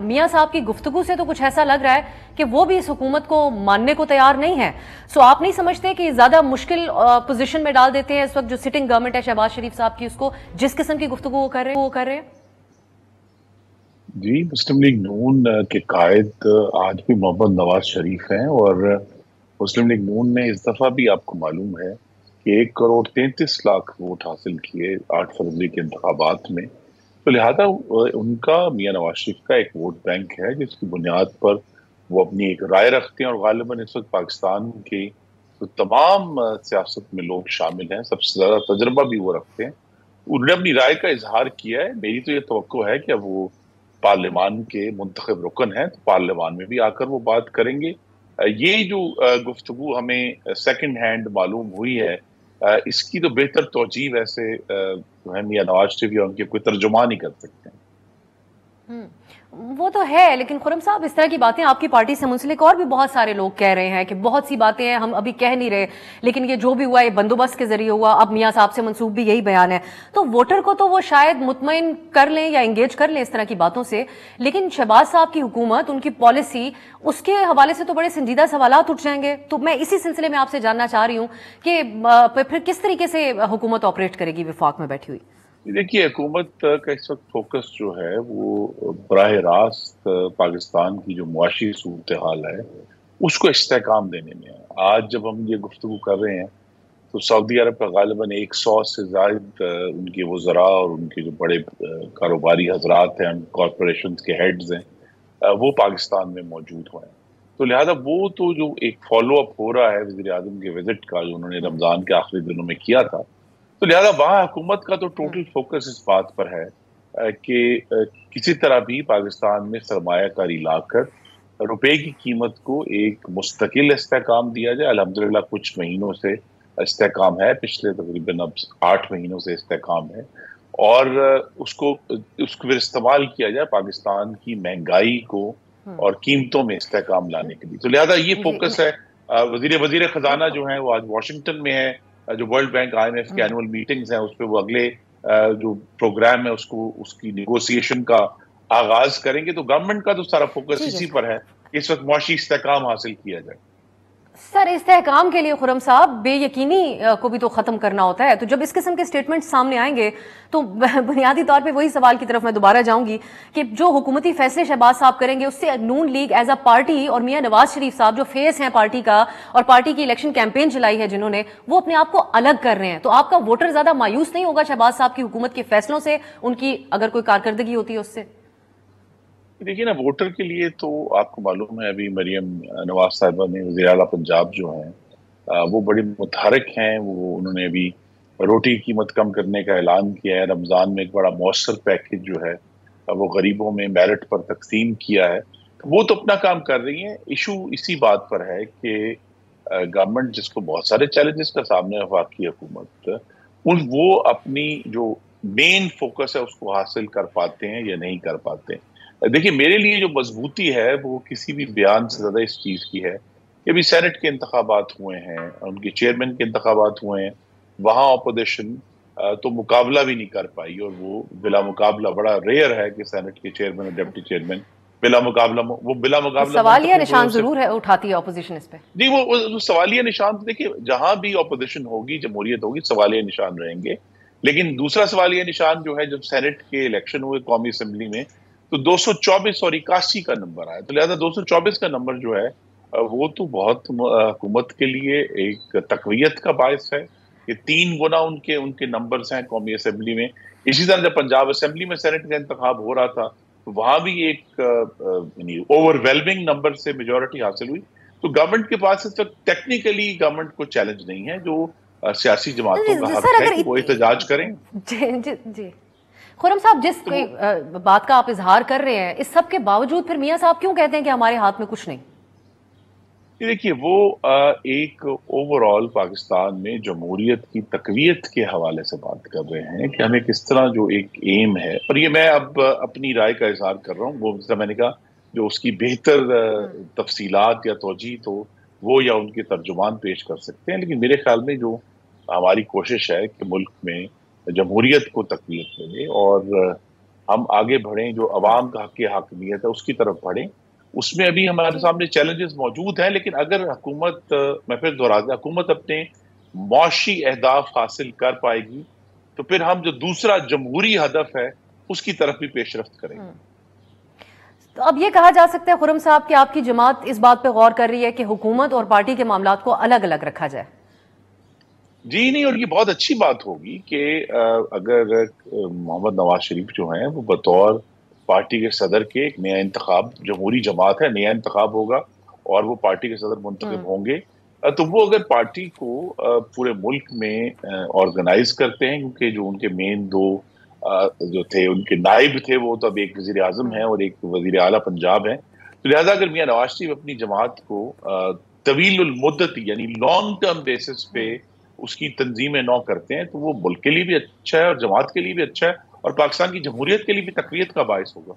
میاں صاحب کی گفتگو سے تو کچھ ایسا لگ رہا ہے کہ وہ بھی اس حکومت کو ماننے کو تیار نہیں ہے. سو آپ نہیں سمجھتے کہ زیادہ مشکل پوزیشن میں ڈال دیتے ہیں اس وقت جو سٹنگ گورنمنٹ ہے شہباز شریف صاحب کی, اس کو جس قسم کی گفتگو وہ کر رہے ہیں؟ جی, مسلم لیگ نون کے قائد آج بھی محمد نواز شریف ہیں, اور مسلم لیگ نون نے اس دفعہ بھی آپ کو معلوم ہے کہ 1,33,00,000 ووٹ حاصل کیے 8 فروری کے انتخابات میں. تو لہذا ان کا میاں نواز شریف کا ایک ووٹ بینک ہے جس کی بنیاد پر وہ اپنی ایک رائے رکھتے ہیں, اور غالباً اس وقت پاکستان کے تمام سیاست میں لوگ شامل ہیں, سب سے زیادہ تجربہ بھی وہ رکھتے ہیں. انہوں نے اپنی رائے کا اظہار کیا ہے. میری تو یہ توقع ہے کہ اب وہ پارلیمان کے منتخب رکن ہیں, تو پارلیمان میں بھی آ کر وہ بات کریں گے. یہ جو گفتگو ہمیں سیکنڈ ہینڈ معلوم ہوئی ہے, اس کی تو بہتر توجیہ ویسے میاں نواز شریف یا ان کے کوئی ترجمان ہی کر سکتے ہیں. وہ تو ہے, لیکن خرم صاحب اس طرح کی باتیں آپ کی پارٹی سے منسلک اور بھی بہت سارے لوگ کہہ رہے ہیں کہ بہت سی باتیں ہیں ہم ابھی کہہ نہیں رہے, لیکن یہ جو بھی ہوا یہ بندوبست کے ذریعے ہوا. اب میاں صاحب سے منسوب بھی یہی بیان ہے, تو ووٹر کو تو وہ شاید مطمئن کر لیں یا انگیج کر لیں اس طرح کی باتوں سے, لیکن شہباز صاحب کی حکومت, ان کی پالیسی, اس کے حوالے سے تو بڑے سنجیدہ سوالات اٹھ جائیں گے. تو میں اسی سلسلے میں آپ سے جاننا چاہ رہی ہوں کہ پھر کس طریقے سے حکومت آپریٹ کرے گی وفاق میں بیٹھی ہوئی؟ دیکھیے, حکومت کا اس وقت فوکس جو ہے وہ براہ راست پاکستان کی جو معاشی صورتحال ہے اس کو استحکام دینے میں ہے. آج جب ہم یہ گفتگو کر رہے ہیں تو سعودی عرب کا غالباً 100 سے زائد ان کے وزراء اور ان کے جو بڑے کاروباری حضرات ہیں, کارپوریشن کے ہیڈز ہیں, وہ پاکستان میں موجود ہوئے ہیں. تو لہذا وہ تو جو ایک فالو اپ ہو رہا ہے وزیر اعظم کے وزٹ کا جو انہوں نے رمضان کے آخری دنوں میں کیا تھا, تو لہذا وہاں حکومت کا تو ٹوٹل فوکس اس بات پر ہے کہ کسی طرح بھی پاکستان میں سرمایہ کاری لا کر روپے کی قیمت کو ایک مستقل استحکام دیا جائے. الحمدللہ کچھ مہینوں سے استحکام ہے, پچھلے تقریباً اب 8 مہینوں سے استحکام ہے, اور اس کو پھر استعمال کیا جائے پاکستان کی مہنگائی کو اور قیمتوں میں استحکام لانے کے لیے. تو لہذا یہ فوکس ہے. وزیر خزانہ جو ہیں وہ آج واشنگٹن میں ہے, جو world bank I M F کے اینول میٹنگز ہیں اس پہ وہ اگلے جو پروگرام ہے اس کی نیگوسیشن کا آغاز کریں گے. تو گورنمنٹ کا تو سارا فوکس اسی پر ہے کہ اس وقت معاشی استحکام حاصل کیا جائے. سر, استحکام کے لیے خرم صاحب بے یقینی کو بھی تو ختم کرنا ہوتا ہے. تو جب اس قسم کے سٹیٹمنٹ سامنے آئیں گے تو بنیادی طور پہ وہی سوال کی طرف میں دوبارہ جاؤں گی کہ جو حکومتی فیصلے شہباز صاحب کریں گے اس سے نون لیگ ایز اے پارٹی اور میاں نواز شریف صاحب جو فیس ہیں پارٹی کا اور پارٹی کی الیکشن کیمپین چلائی ہے جنہوں نے, وہ اپنے آپ کو الگ کر رہے ہیں. تو آپ کا ووٹر زیادہ مایوس نہیں ہوگا شہباز صاحب کی حکومت کے فیصلوں سے, ان کی اگر کوئی کارکردگی ہوتی ہے اس سے؟ دیکھیے نا, ووٹر کے لیے تو آپ کو معلوم ہے ابھی مریم نواز صاحبہ نے وزیر اعلیٰ پنجاب جو ہیں وہ بڑی متحرک ہیں. انہوں نے ابھی روٹی کی قیمت کم کرنے کا اعلان کیا ہے. رمضان میں ایک بڑا مؤثر پیکج جو ہے وہ غریبوں میں میرٹ پر تقسیم کیا ہے. وہ تو اپنا کام کر رہی ہیں. ایشو اسی بات پر ہے کہ گورنمنٹ جس کو بہت سارے چیلنجز کا سامنے وفاقی حکومت, وہ اپنی جو مین فوکس ہے اس کو حاصل کر پاتے ہیں یا نہیں کر پاتے ہیں. دیکھیے, میرے لیے جو مضبوطی ہے وہ کسی بھی بیان سے زیادہ اس چیز کی ہے کہ ابھی سینٹ کے انتخابات ہوئے ہیں, ان کے چیئرمین کے انتخابات ہوئے ہیں, وہاں اپوزیشن تو مقابلہ بھی نہیں کر پائی, اور وہ بلا مقابلہ بڑا ریئر ہے کہ سینٹ کے چیئرمین اور ڈپٹی چیئرمین بلا مقابلہ سوالیہ نشان ضرور ہے اٹھاتی ہے اپوزیشن اس پہ. نہیں, وہ سوالیہ نشان دیکھیے جہاں بھی اپوزیشن ہوگی, جمہوریت ہوگی, سوالیہ نشان رہیں گے. لیکن دوسرا سوالیہ نشان جو ہے, جب سینٹ کے الیکشن ہوئے قومی اسمبلی میں تو 224 اور 81 کا نمبر آیا. تو لہذا 224 کا نمبر جو ہے وہ تو بہت حکومت کے لیے ایک تقویت کا باعث ہے کہ 3 گنا ان کے نمبرز ہیں قومی اسمبلی میں. اسی طرح جب پنجاب اسمبلی میں سینٹ کا انتخاب ہو رہا تھا تو وہاں بھی ایک اوور ویلمنگ نمبر سے میجورٹی حاصل ہوئی. تو گورنمنٹ کے پاس اس وقت ٹیکنیکلی گورنمنٹ کو چیلنج نہیں ہے. جو سیاسی جماعتوں کا حق ہے کہ وہ احتجاج کریں. جی خرم صاحب, جس بات کا آپ اظہار کر رہے ہیں, اس سب کے باوجود پھر میاں صاحب کیوں کہتے ہیں کہ ہمارے ہاتھ میں کچھ نہیں؟ دیکھیے, وہ ایک اوور آل پاکستان میں جمہوریت کی تقویت کے حوالے سے بات کر رہے ہیں کہ ہمیں کس طرح جو ایک ایم ہے, اور یہ میں اب اپنی رائے کا اظہار کر رہا ہوں. وہ میں نے کہا جو اس کی بہتر تفصیلات یا توجیہ تو وہ یا ان کے ترجمان پیش کر سکتے ہیں. لیکن میرے خیال میں جو ہماری کوشش ہے کہ ملک میں جمہوریت کو تقویت ملے اور ہم آگے بڑھیں، جو عوام کا حق حاکمیت ہے اس کی طرف بڑھیں. اس میں ابھی ہمارے سامنے چیلنجز موجود ہیں، لیکن اگر حکومت، میں پھر دوہرا دوں، حکومت اپنے معاشی اہداف حاصل کر پائے گی تو پھر ہم جو دوسرا جمہوری ہدف ہے اس کی طرف بھی پیش رفت کریں گے. تو اب یہ کہا جا سکتا ہے خرم صاحب کہ آپ کی جماعت اس بات پہ غور کر رہی ہے کہ حکومت اور پارٹی کے معاملات کو الگ الگ رکھا جائے؟ جی نہیں، اور یہ بہت اچھی بات ہوگی کہ اگر محمد نواز شریف جو ہیں وہ بطور پارٹی کے صدر کے ایک نیا انتخاب، جمہوری جماعت ہے، نیا انتخاب ہوگا اور وہ پارٹی کے صدر منتخب ہوں گے، تو وہ اگر پارٹی کو پورے ملک میں آرگنائز کرتے ہیں، کیونکہ جو ان کے مین دو جو تھے، ان کے نائب تھے، وہ تو اب ایک وزیر اعظم ہیں اور ایک وزیر اعلیٰ پنجاب ہیں. تو لہٰذا اگر میاں نواز شریف اپنی جماعت کو طویل المدت یعنی لانگ ٹرم بیسس پہ اس کی تنظیمیں نو کرتے ہیں تو وہ ملک کے لیے بھی اچھا ہے اور جماعت کے لیے بھی اچھا ہے اور پاکستان کی جمہوریت کے لیے بھی تقویت کا باعث ہوگا.